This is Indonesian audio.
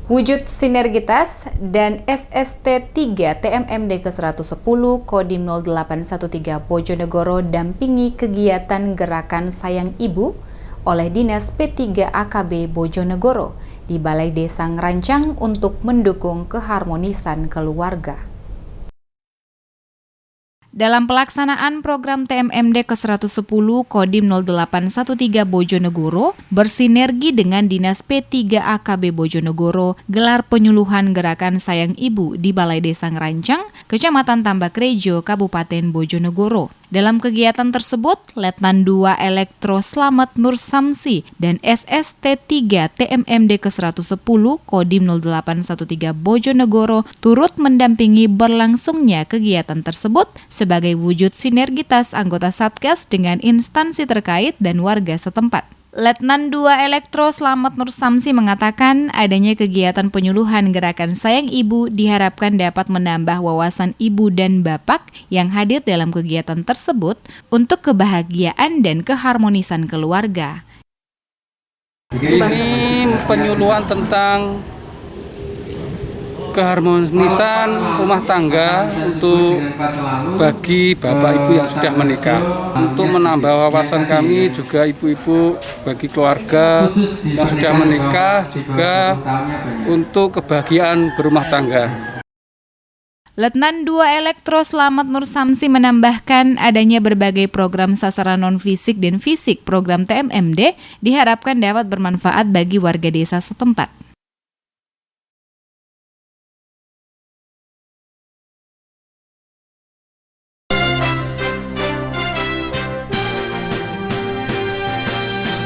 Wujud sinergitas dan SST 3 TMMD ke-110 Kodim 0813 Bojonegoro dampingi kegiatan Gerakan Sayang Ibu oleh Dinas P3 AKB Bojonegoro di Balai Desa Ngerancang untuk mendukung keharmonisan keluarga. Dalam pelaksanaan program TMMD ke-110 Kodim 0813 Bojonegoro bersinergi dengan Dinas P3 AKB Bojonegoro gelar penyuluhan Gerakan Sayang Ibu di Balai Desa Ngerancang, Kecamatan Tambakrejo, Kabupaten Bojonegoro. Dalam kegiatan tersebut, Letnan 2 Elektro Slamet Nur Samsi dan SST 3 TMMD ke-110 Kodim 0813 Bojonegoro turut mendampingi berlangsungnya kegiatan tersebut sebagai wujud sinergitas anggota Satgas dengan instansi terkait dan warga setempat. Letnan 2 Elektro Slamet Nur Samsi mengatakan adanya kegiatan penyuluhan Gerakan Sayang Ibu diharapkan dapat menambah wawasan ibu dan bapak yang hadir dalam kegiatan tersebut untuk kebahagiaan dan keharmonisan keluarga. Ini penyuluhan tentang keharmonisan rumah tangga untuk bagi bapak ibu yang sudah menikah. Untuk menambah wawasan kami juga ibu-ibu bagi keluarga yang sudah menikah juga untuk kebahagiaan berumah tangga. Letnan 2 Elektro Slamet Nur Samsi menambahkan adanya berbagai program sasaran non-fisik dan fisik program TMMD diharapkan dapat bermanfaat bagi warga desa setempat.